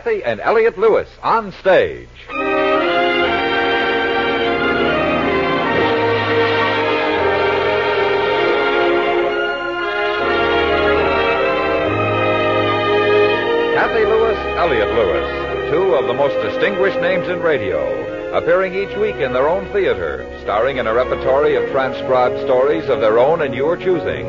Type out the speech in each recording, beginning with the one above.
Cathy and Elliott Lewis on stage. Cathy Lewis, Elliott Lewis, two of the most distinguished names in radio, appearing each week in their own theater, starring in a repertory of transcribed stories of their own and your choosing.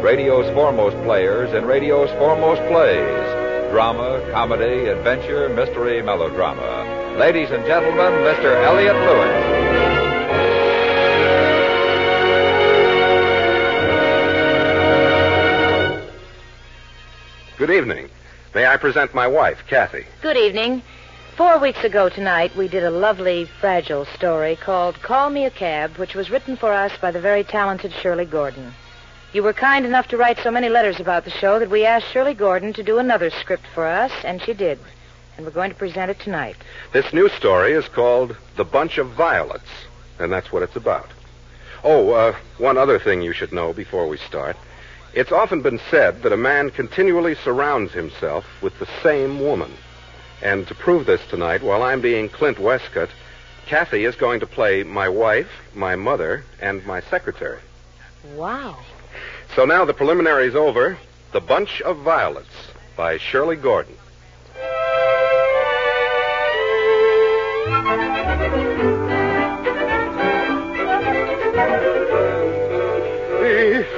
Radio's foremost players in radio's foremost plays. Drama, comedy, adventure, mystery, melodrama. Ladies and gentlemen, Mr. Elliott Lewis. Good evening. May I present my wife, Cathy? Good evening. 4 weeks ago tonight, we did a lovely, fragile story called Call Me a Cab, which was written for us by the very talented Shirley Gordon. You were kind enough to write so many letters about the show that we asked Shirley Gordon to do another script for us, and she did. And we're going to present it tonight. This new story is called The Bunch of Violets, and that's what it's about. Oh, one other thing you should know before we start. It's often been said that a man continually surrounds himself with the same woman. And to prove this tonight, while I'm being Clint Westcott, Cathy is going to play my wife, my mother, and my secretary. Wow. So now the preliminary's over. The Bunch of Violets by Shirley Gordon.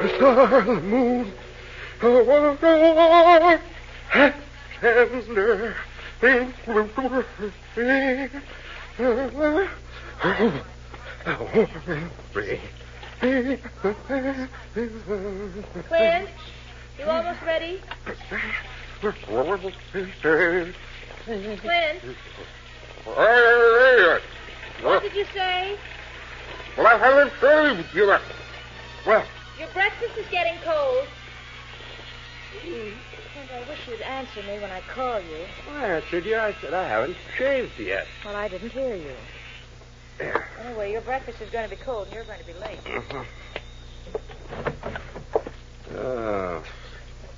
The star, the moon, Clint, you almost ready? Clint, what did you say? Well, I haven't saved you. Well, your breakfast is getting cold. Clint, I wish you'd answer me when I call you. I answered you. I said I haven't shaved yet. Well, I didn't hear you. Anyway, your breakfast is going to be cold and you're going to be late.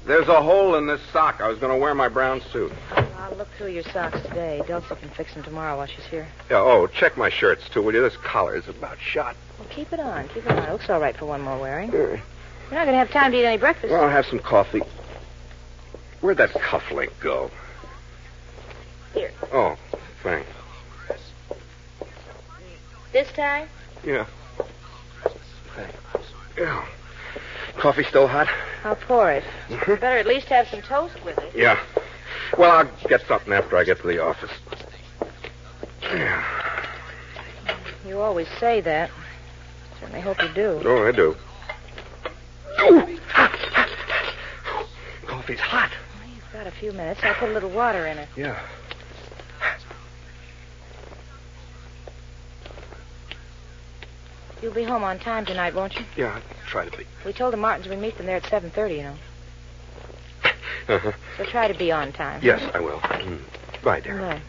There's a hole in this sock. I was going to wear my brown suit. I'll look through your socks today. Dulcie can fix them tomorrow while she's here. Yeah, check my shirts, too, will you? This collar is about shot. Well, keep it on. Keep it on. It looks all right for one more wearing. You're not going to have time to eat any breakfast. Well, I'll have some coffee. Where'd that cufflink go? Here. Oh, thanks. This time? Yeah. Thanks. Yeah. Coffee still hot? I'll pour it. You better at least have some toast with it. Yeah. Well, I'll get something after I get to the office. You always say that. Certainly hope you do. Oh, I do. Coffee's hot. Well, you've got a few minutes. I'll put a little water in it. Yeah. You'll be home on time tonight, won't you? Yeah, I'll try to be. We told the Martins we'd meet them there at 7:30, you know. Uh-huh. So try to be on time. Yes, I will. Bye, dear. Bye.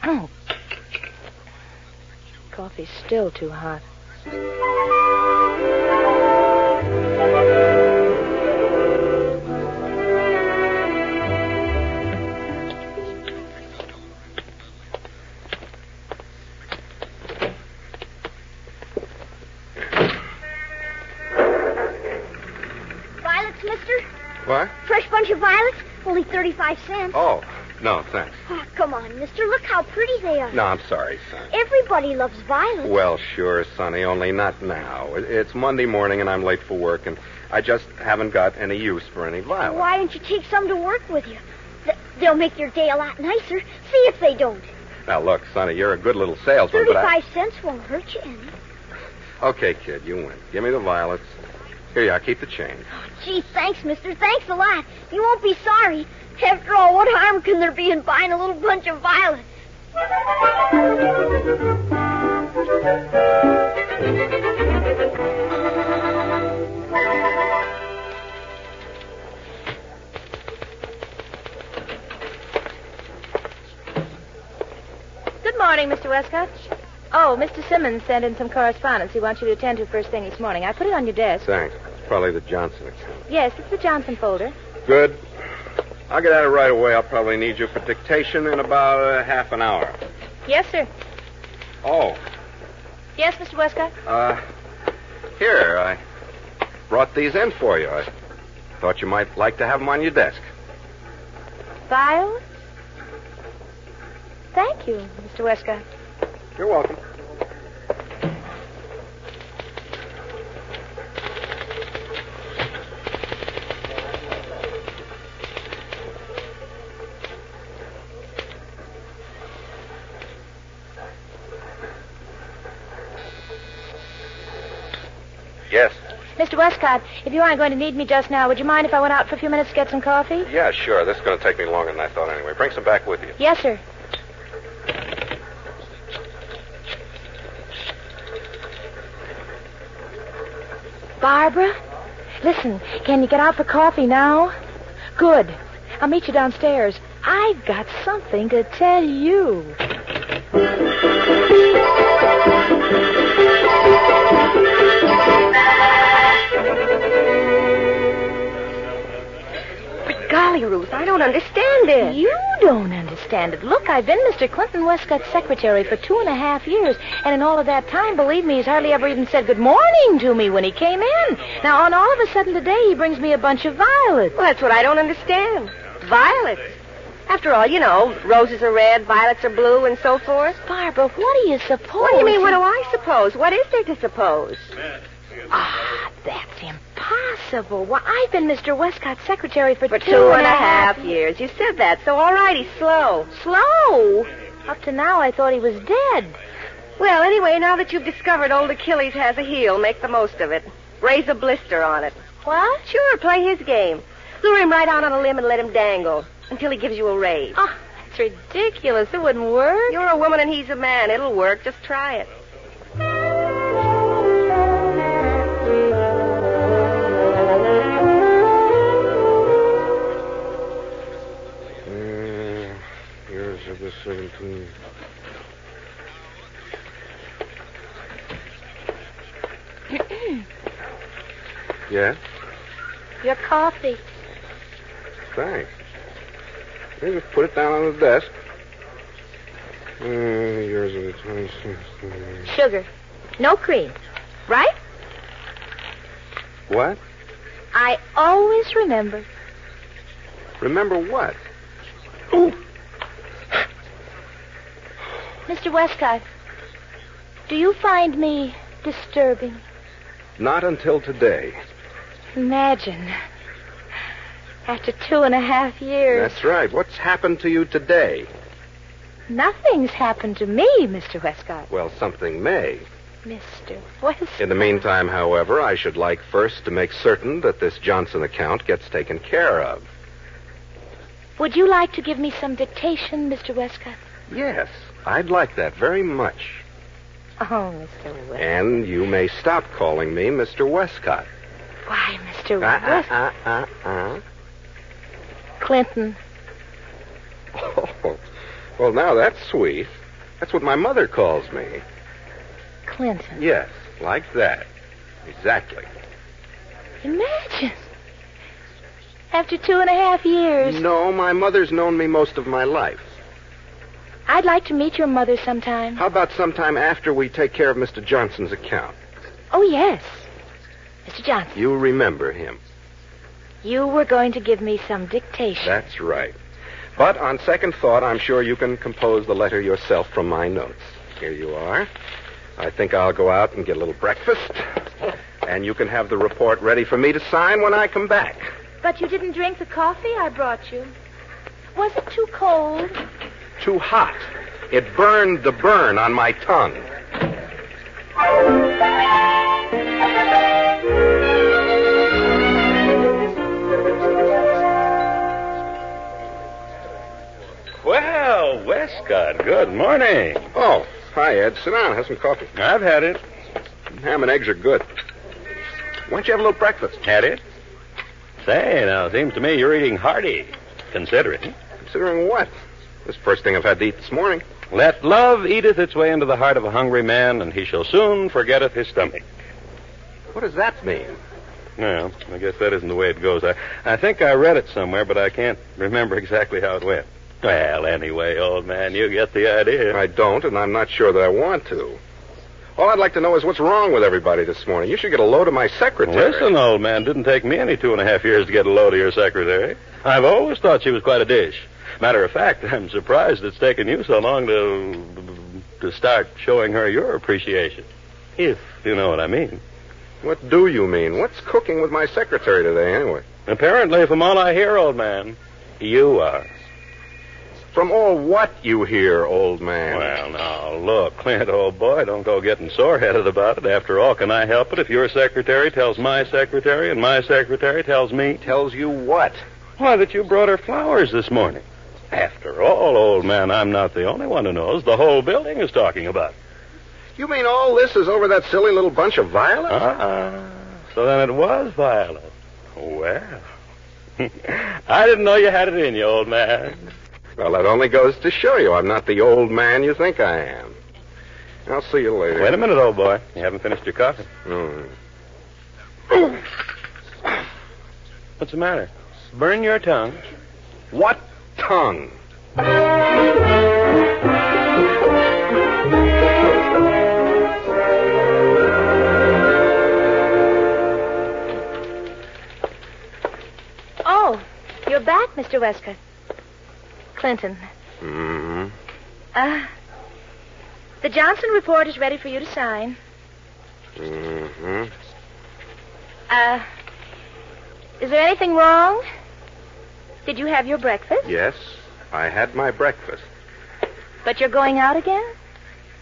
Oh. Coffee's still too hot. Violets, mister? What? Fresh bunch of violets? Only 35 cents. Oh, no, thanks. Oh, come on, mister. Look how pretty they are. No, I'm sorry, son. Everybody loves violets. Well, sure, Sonny, only not now. It's Monday morning and I'm late for work, and I just haven't got any use for any violets. Why don't you take some to work with you? They'll make your day a lot nicer. See if they don't. Now, look, Sonny, you're a good little salesman, but 35 cents won't hurt you any. Okay, kid, you win. Give me the violets. Here you are. Keep the change. Oh, gee, thanks, mister. Thanks a lot. You won't be sorry. After all, what harm can there be in buying a little bunch of violets? morning, Mr. Westcott. Oh, Mr. Simmons sent in some correspondence he wants you to attend to first thing this morning. I put it on your desk. Thanks. It's probably the Johnson account. Yes, it's the Johnson folder. Good. I'll get at it right away. I'll probably need you for dictation in about half an hour. Yes, sir. Oh. Yes, Mr. Westcott? Here, I brought these in for you. I thought you might like to have them on your desk. Files? Thank you, Mr. Westcott. You're welcome. Yes. Mr. Westcott, if you aren't going to need me just now, would you mind if I went out for a few minutes to get some coffee? Yeah, sure. This is going to take me longer than I thought anyway. Bring some back with you. Yes, sir. Barbara? Listen, can you get out for coffee now? Good. I'll meet you downstairs. I've got something to tell you. But golly, Ruth, I don't understand it. You don't understand it. Look, I've been Mr. Clinton Westcott's secretary for 2.5 years, and in all of that time, believe me, he's hardly ever even said good morning to me when he came in. Now, all of a sudden today, he brings me a bunch of violets. Well, that's what I don't understand. Violets. After all, you know, roses are red, violets are blue, and so forth. Barbara, what do you suppose? What do you mean, what do I suppose? What is there to suppose? Ah, that's impossible. Why, I've been Mr. Westcott's secretary for 2.5 years. You said that, so all right, he's slow. Slow? Up to now, I thought he was dead. Well, anyway, now that you've discovered old Achilles has a heel, make the most of it. Raise a blister on it. What? Sure, play his game. Lure him right out on a limb and let him dangle until he gives you a raise. Oh, that's ridiculous. It wouldn't work. You're a woman and he's a man. It'll work. Just try it. Yours are the 17. Yeah? Your coffee. Thanks. You just put it down on the desk. Yours are the 26. Sugar. No cream. Right? What? I always remember. Remember what? Mr. Westcott, do you find me disturbing? Not until today. Imagine. After 2.5 years. That's right. What's happened to you today? Nothing's happened to me, Mr. Westcott. Well, something may. Mr. Westcott. In the meantime, however, I should like first to make certain that this Johnson account gets taken care of. Would you like to give me some dictation, Mr. Westcott? Yes, I'd like that very much. Oh, Mr. Westcott. And you may stop calling me Mr. Westcott. Why, Mr. Westcott. Clinton. Oh, well, now that's sweet. That's what my mother calls me. Clinton. Yes, like that. Exactly. Imagine. After 2.5 years. No, my mother's known me most of my life. I'd like to meet your mother sometime. How about sometime after we take care of Mr. Johnson's account? Oh, yes. Mr. Johnson. You remember him. You were going to give me some dictation. That's right. But on second thought, I'm sure you can compose the letter yourself from my notes. Here you are. I think I'll go out and get a little breakfast. And you can have the report ready for me to sign when I come back. But you didn't drink the coffee I brought you. Was it too cold? Too hot. It burned the burn on my tongue. Well, Westcott, good morning. Oh, hi, Ed. Sit down. Have some coffee. I've had it. Ham and eggs are good. Why don't you have a little breakfast? Had it? Say, now, it seems to me you're eating hearty, considering. Considering what? This first thing I've had to eat this morning. Let love eateth its way into the heart of a hungry man, and he shall soon forgetteth his stomach. What does that mean? Well, I guess that isn't the way it goes. I think I read it somewhere, but I can't remember exactly how it went. Well, anyway, old man, you get the idea. I don't, and I'm not sure that I want to. All I'd like to know is what's wrong with everybody this morning. You should get a load of my secretary. Listen, old man, didn't take me any 2.5 years to get a load of your secretary. I've always thought she was quite a dish. Matter of fact, I'm surprised it's taken you so long to start showing her your appreciation. If you know what I mean. What do you mean? What's cooking with my secretary today, anyway? Apparently, from all I hear, old man, you are. From all what you hear, old man? Well, now, look, Clint, old boy, don't go getting sore-headed about it. After all, can I help it if your secretary tells my secretary and my secretary tells me? Tells you what? Why, that you brought her flowers this morning. After all, old man, I'm not the only one who knows. The whole building is talking about it. You mean all this is over that silly little bunch of violets? So then it was Violet. Well, I didn't know you had it in you, old man. Well, that only goes to show you I'm not the old man you think I am. I'll see you later. Wait a minute, old boy. You haven't finished your coffee. What's the matter? Burn your tongue. What tongue? Oh, you're back, Mr. Westcott. Clinton. Mm-hmm. The Johnson report is ready for you to sign. Mm-hmm. Is there anything wrong? Did you have your breakfast? Yes, I had my breakfast. But you're going out again?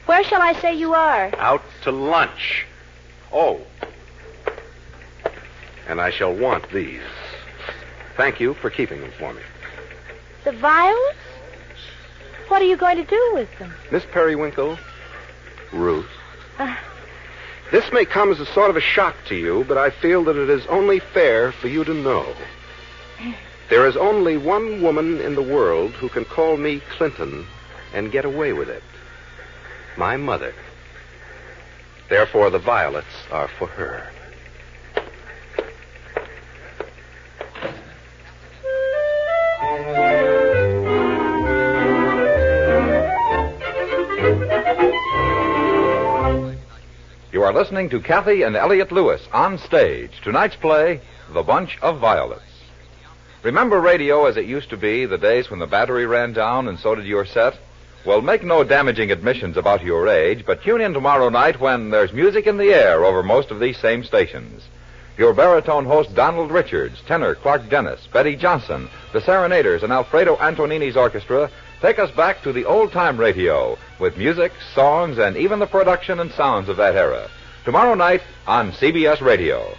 Where shall I say you are? Out to lunch. Oh. And I shall want these. Thank you for keeping them for me. The violets? What are you going to do with them? Miss Periwinkle, Ruth, this may come as a sort of a shock to you, but I feel that it is only fair for you to know. There is only one woman in the world who can call me Clinton and get away with it. My mother. Therefore, the violets are for her. You are listening to Cathy and Elliott Lewis on stage. Tonight's play, The Bunch of Violets. Remember radio as it used to be, the days when the battery ran down and so did your set? Well, make no damaging admissions about your age, but tune in tomorrow night when there's music in the air over most of these same stations. Your baritone host Donald Richards, tenor Clark Dennis, Betty Johnson, the Serenaders, and Alfredo Antonini's orchestra take us back to the old-time radio with music, songs, and even the production and sounds of that era. Tomorrow night on CBS Radio.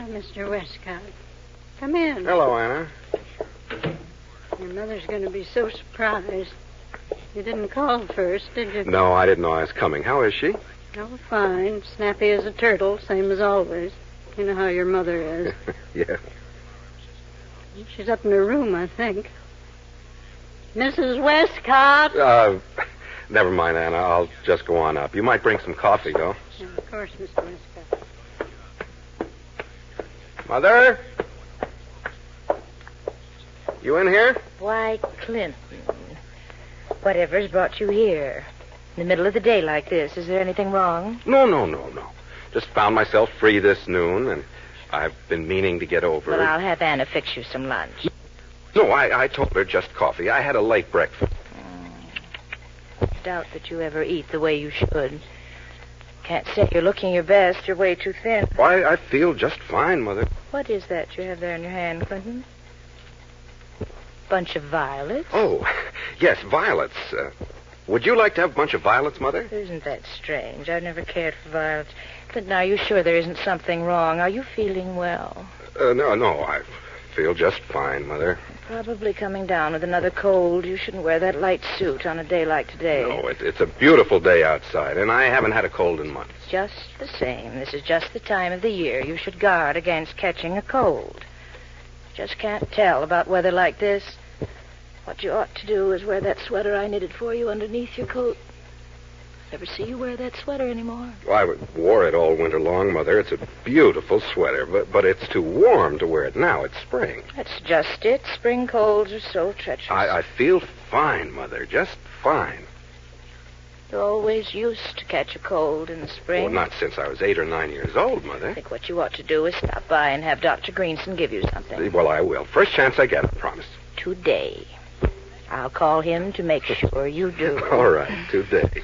Mr. Westcott. Come in. Hello, Anna. Your mother's going to be so surprised. You didn't call first, did you? No, I didn't know I was coming. How is she? Oh, fine. Snappy as a turtle, same as always. You know how your mother is. Yeah. She's up in her room, I think. Mrs. Westcott! Never mind, Anna. I'll just go on up. You might bring some coffee, though. Yeah, of course, Mr. Westcott. Mother? You in here? Why, Clinton, whatever's brought you here? In the middle of the day like this, is there anything wrong? No. Just found myself free this noon, and I've been meaning to get over Well, it. I'll have Anna fix you some lunch. No, I told her just coffee. I had a late breakfast. Doubt that you ever eat the way you should. Can't say you're looking your best. You're way too thin. Why, I feel just fine, Mother. What is that you have there in your hand, Clinton? Bunch of violets? Oh, yes, violets. Would you like to have a bunch of violets, Mother? Isn't that strange? I've never cared for violets. Clinton, are you sure there isn't something wrong? Are you feeling well? No, I feel just fine, Mother. Probably coming down with another cold. You shouldn't wear that light suit on a day like today. No, it's a beautiful day outside, and I haven't had a cold in months. Just the same. This is just the time of the year you should guard against catching a cold. Just can't tell about weather like this. What you ought to do is wear that sweater I knitted for you underneath your coat. Never see you wear that sweater anymore. Well, I wore it all winter long, Mother. It's a beautiful sweater, but it's too warm to wear it now. It's spring. That's just it. Spring colds are so treacherous. I feel fine, Mother, just fine. You always used to catch a cold in the spring. Well, not since I was 8 or 9 years old, Mother. I think what you ought to do is stop by and have Dr. Greenson give you something. Well, I will. First chance I get, I promise. Today. I'll call him to make sure you do. All right, today.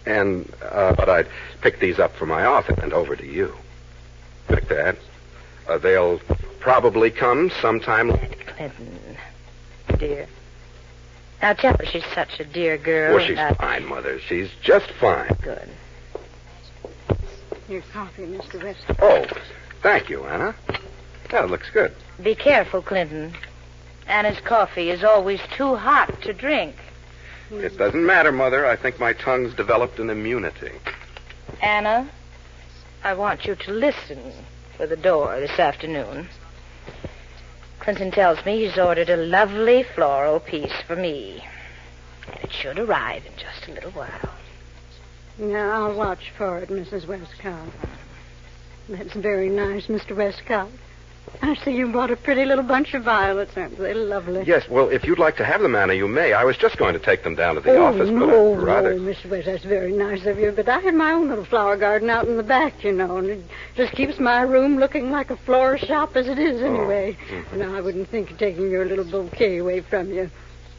And, but I'd pick these up for my office and over to you. Like that. They'll probably come sometime. Clinton, dear. Now tell her she's such a dear girl. Well, she's fine, Mother. She's just fine. Good. Your coffee, Mr. West. Oh, thank you, Anna. That looks good. Be careful, Clinton. Anna's coffee is always too hot to drink. It doesn't matter, Mother. I think my tongue's developed an immunity. Anna, I want you to listen for the door this afternoon. Clinton tells me he's ordered a lovely floral piece for me. And it should arrive in just a little while. Now, I'll watch for it, Mrs. Westcott. That's very nice, Mr. Westcott. I see you brought a pretty little bunch of violets. Aren't they lovely? Yes, well, if you'd like to have them, Anna, you may. I was just going to take them down to the office, but I'd rather... No, Mr. West, that's very nice of you. But I have my own little flower garden out in the back, you know, and it just keeps my room looking like a florist shop as it is anyway. No, I wouldn't think of taking your little bouquet away from you.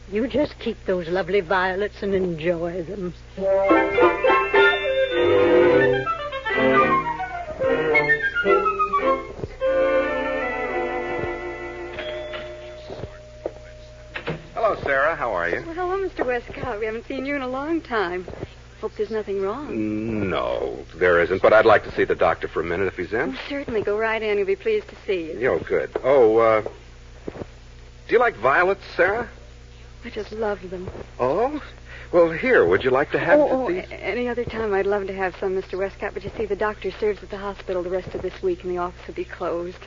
You just keep those lovely violets and enjoy them. Hello, Sarah. How are you? Well, hello, Mr. Westcott. We haven't seen you in a long time. Hope there's nothing wrong. No, there isn't, but I'd like to see the doctor for a minute if he's in. Oh, certainly. Go right in. He'll be pleased to see you. Oh, good. Oh, do you like violets, Sarah? I just love them. Oh? Well, here, would you like to have these? Any other time I'd love to have some, Mr. Westcott, but you see, the doctor serves at the hospital the rest of this week, and the office will be closed.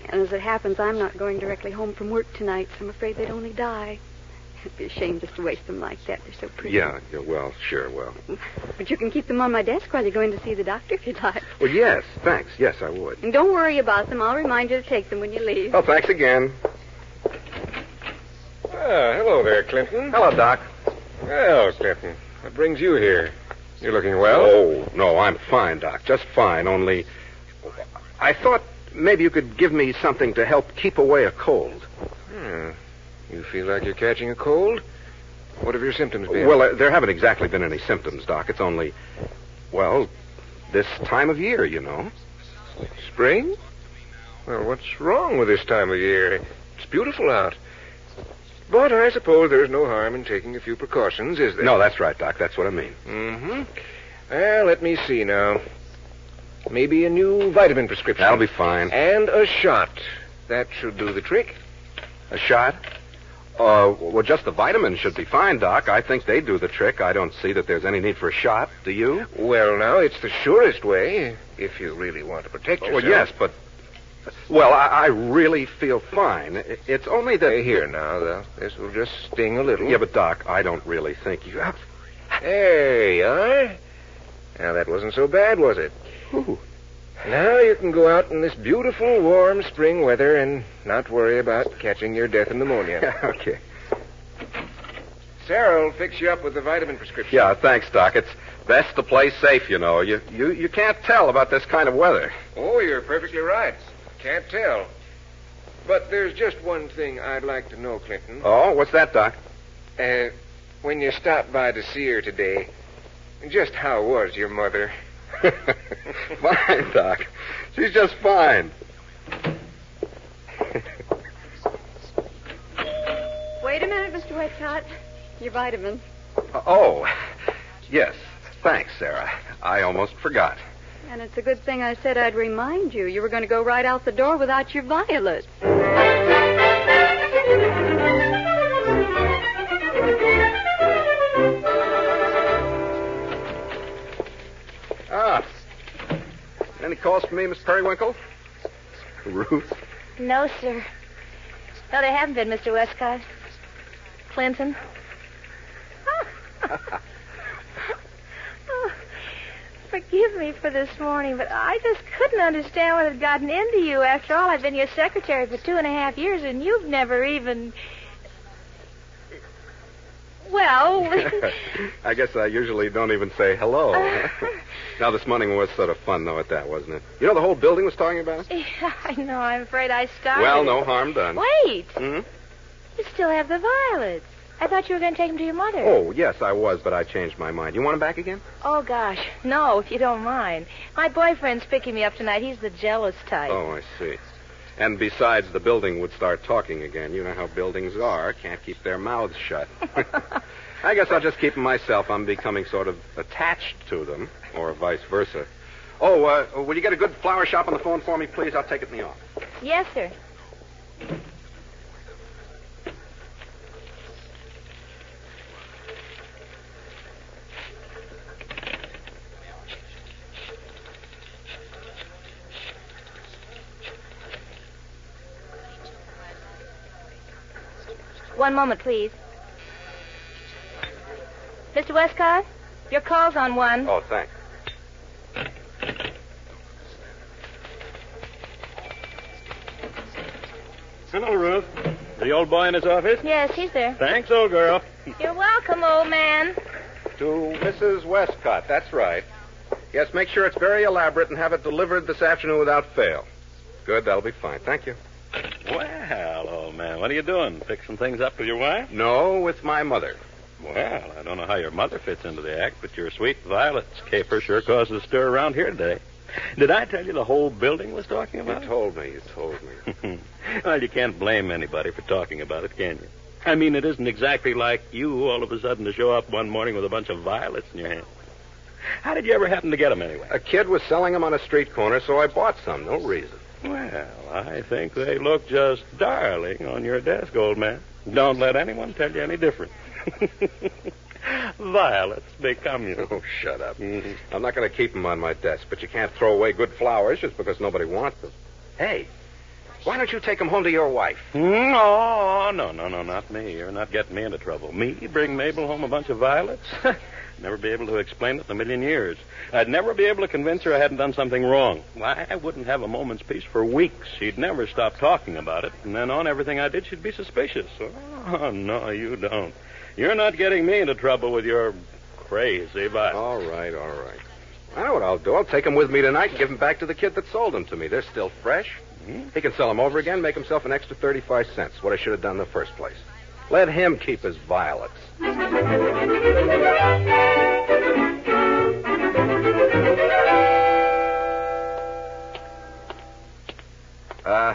And as it happens, I'm not going directly home from work tonight, so I'm afraid they'd only die. It'd be a shame just to waste them like that. They're so pretty. Yeah, well, sure, well. But you can keep them on my desk while you're going to see the doctor if you'd like. Well, yes, thanks. Yes, I would. And don't worry about them. I'll remind you to take them when you leave. Oh, thanks again. Hello there, Clinton. Hello, Doc. Well, Clinton, what brings you here? You're looking well? Oh, no, I'm fine, Doc. Just fine, only I thought maybe you could give me something to help keep away a cold. You feel like you're catching a cold? What have your symptoms been? Well, there haven't exactly been any symptoms, Doc. It's only, well, this time of year, you know. Spring? Well, what's wrong with this time of year? It's beautiful out. But I suppose there's no harm in taking a few precautions, is there? No, that's right, Doc. That's what I mean. Mm-hmm. Well, let me see now. Maybe a new vitamin prescription. That'll be fine. And a shot. That should do the trick. A shot? Well, just the vitamins should be fine, Doc. I think they do the trick. I don't see that there's any need for a shot. Do you? Well, now, it's the surest way, if you really want to protect yourself. Well, yes, but... Well, I really feel fine. It's only that... Here, now, this will just sting a little. Yeah, but, Doc, I don't really think you have... There you are. Now, that wasn't so bad, was it? Ooh. Now you can go out in this beautiful, warm spring weather and not worry about catching your death of pneumonia. Okay. Sarah will fix you up with the vitamin prescription. Yeah, thanks, Doc. It's best to play safe, you know. You can't tell about this kind of weather. Oh, you're perfectly right. Can't tell. But there's just one thing I'd like to know, Clinton. Oh, what's that, Doc? When you stopped by to see her today, just how was your mother? Fine, Doc. She's just fine. Wait a minute, Mr. Westcott. Your vitamin. Oh, Yes. Thanks, Sarah. I almost forgot. And it's a good thing I said I'd remind you. You were going to go right out the door without your violets. Any calls for me, Miss Periwinkle? Ruth? No, sir. No, they haven't been, Mr. Westcott. Clinton? Oh, forgive me for this morning, but I just couldn't understand what had gotten into you. After all, I've been your secretary for 2.5 years, and you've never even... Well... I guess I usually don't even say hello. Now, this morning was sort of fun, though, at that, wasn't it? You know, the whole building was talking about it? Yeah, I know. I'm afraid I started. Well, no harm done. Wait. Hmm? You still have the violets. I thought you were going to take them to your mother. Oh, yes, I was, but I changed my mind. You want them back again? Oh, gosh. No, if you don't mind. My boyfriend's picking me up tonight. He's the jealous type. Oh, I see. And besides, the building would start talking again. You know how buildings are. Can't keep their mouths shut. I guess I'll just keep them myself. I'm becoming sort of attached to them, or vice versa. Oh, will you get a good flower shop on the phone for me, please? I'll take it in the office. Yes, sir. One moment, please. Mr. Westcott, your call's on one. Oh, thanks. Hello, Ruth. The old boy in his office? Yes, he's there. Thanks, old girl. You're welcome, old man. To Mrs. Westcott, that's right. Yes, make sure it's very elaborate and have it delivered this afternoon without fail. Good, that'll be fine. Thank you. Well, old man, what are you doing? Fixing things up with your wife? No, with my mother. Well, I don't know how your mother fits into the act, but your sweet Violet's caper sure caused a stir around here today. Did I tell you the whole building was talking about it? You told me. Well, you can't blame anybody for talking about it, can you? I mean, it isn't exactly like you all of a sudden to show up one morning with a bunch of violets in your hand. How did you ever happen to get them anyway? A kid was selling them on a street corner, so I bought some. No reason. Well, I think they look just darling on your desk, old man. Don't let anyone tell you any different. Violets become you. Oh, shut up. Mm-hmm. I'm not going to keep them on my desk, but you can't throw away good flowers just because nobody wants them. Hey, why don't you take them home to your wife? No, not me. You're not getting me into trouble. Me bring Mabel home a bunch of violets? Never be able to explain it in a million years. I'd never be able to convince her I hadn't done something wrong. Why, I wouldn't have a moment's peace for weeks. She'd never stop talking about it, and then on everything I did, she'd be suspicious. Oh, no, you don't. You're not getting me into trouble with your crazy violets. All right. I know what I'll do. I'll take them with me tonight and give them back to the kid that sold them to me. They're still fresh. Mm-hmm. He can sell them over again, make himself an extra 35 cents, what I should have done in the first place. Let him keep his violets.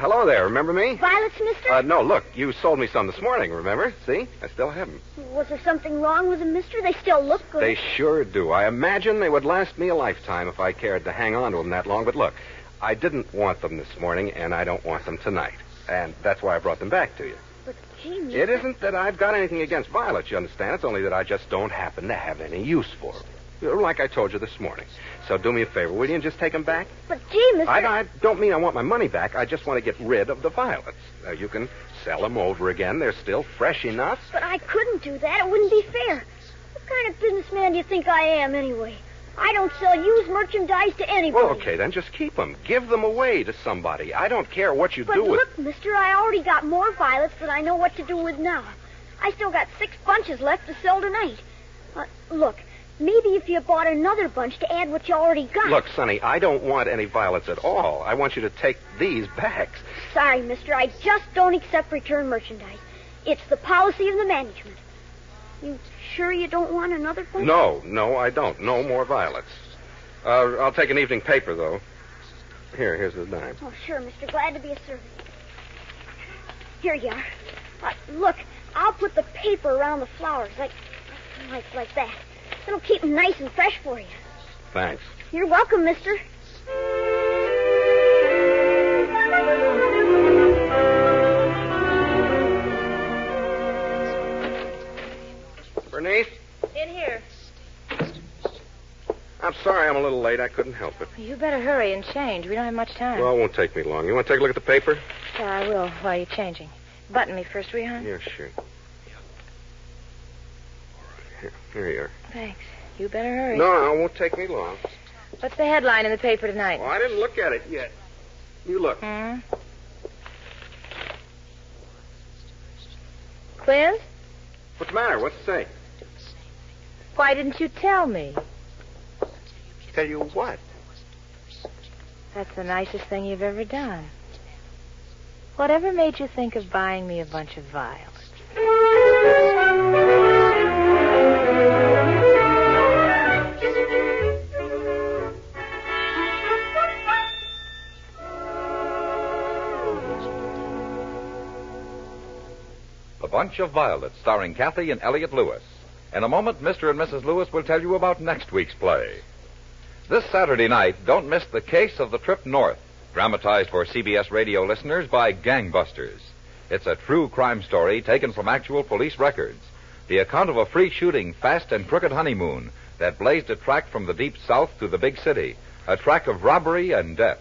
Hello there. Remember me? Violets, mister? No, look. You sold me some this morning, remember? See? I still have them. Was there something wrong with them, mister? They still look good. They sure do. I imagine they would last me a lifetime if I cared to hang on to them that long. But look, I didn't want them this morning, and I don't want them tonight. And that's why I brought them back to you. But, gee, mister... It isn't that I've got anything against violets, you understand? It's only that I just don't happen to have any use for them. Like I told you this morning. So do me a favor, will you, and just take them back? But, gee, mister... I don't mean I want my money back. I just want to get rid of the violets. You can sell them over again. They're still fresh enough. But I couldn't do that. It wouldn't be fair. What kind of businessman do you think I am, anyway? I don't sell used merchandise to anybody. Well, okay, then just keep them. Give them away to somebody. I don't care what you do with... But look, mister, I already got more violets than I know what to do with now. I still got 6 bunches left to sell tonight. Look, maybe if you bought another bunch to add what you already got. Look, Sonny, I don't want any violets at all. I want you to take these back. Sorry, mister, I just don't accept return merchandise. It's the policy of the management. You sure you don't want another bunch? No, I don't. No more violets. I'll take an evening paper, though. Here's the dime. Oh, sure, mister. Glad to be of service. Here you are. Look, I'll put the paper around the flowers, like that. It'll keep 'em nice and fresh for you. Thanks. You're welcome, mister. Bernice? In here. I'm sorry I'm a little late. I couldn't help it. You better hurry and change. We don't have much time. Well, it won't take me long. You want to take a look at the paper? Yeah, I will while you're changing. Button me first, will you, hon? Yeah, sure. Here you are. Thanks. You better hurry. No, it won't take me long. What's the headline in the paper tonight? Well, I didn't look at it yet. You look. Quiz? What's the matter? What's it say? Why didn't you tell me? Tell you what? That's the nicest thing you've ever done. Whatever made you think of buying me a bunch of violets? A Bunch of Violets, starring Cathy and Elliott Lewis. In a moment, Mr. and Mrs. Lewis will tell you about next week's play. This Saturday night, don't miss The Case of the Trip North, dramatized for CBS radio listeners by Gangbusters. It's a true crime story taken from actual police records. The account of a free shooting, fast and crooked honeymoon that blazed a track from the deep south to the big city, a track of robbery and death.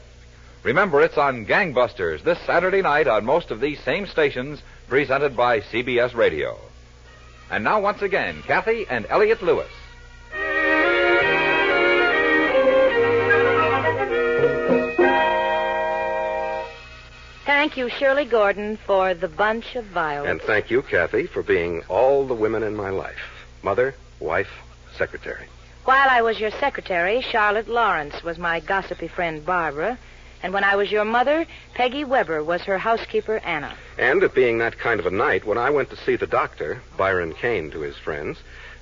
Remember, it's on Gangbusters this Saturday night on most of these same stations, presented by CBS Radio. And now, once again, Cathy and Elliott Lewis. Thank you, Shirley Gordon, for The Bunch of Violets. And thank you, Cathy, for being all the women in my life. Mother, wife, secretary. While I was your secretary, Charlotte Lawrence was my gossipy friend, Barbara. And when I was your mother, Peggy Webber was her housekeeper, Anna. And it being that kind of a night, when I went to see the doctor, Byron Kane to his friends,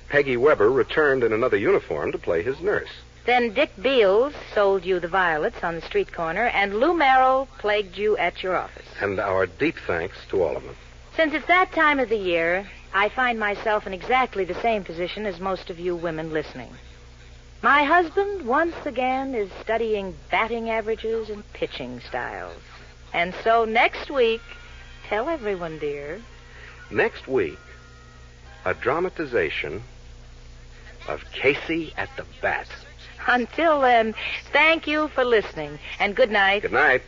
Peggy Webber returned in another uniform to play his nurse. Then Dick Beals sold you the violets on the street corner, and Lou Merrill plagued you at your office. And our deep thanks to all of them. Since it's that time of the year, I find myself in exactly the same position as most of you women listening. My husband, once again, is studying batting averages and pitching styles. And so next week, tell everyone, dear. Next week, a dramatization of Casey at the Bat. Until then, thank you for listening, and good night. Good night.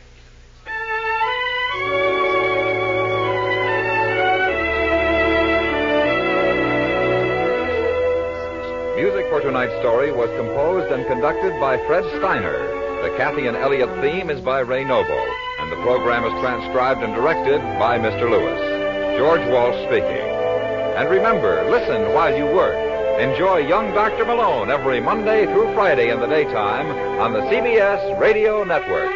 Music for tonight's story was composed and conducted by Fred Steiner. The Cathy and Elliott theme is by Ray Noble, and the program is transcribed and directed by Mr. Lewis. George Walsh speaking. And remember, listen while you work. Enjoy Young Dr. Malone every Monday through Friday in the daytime on the CBS Radio Network.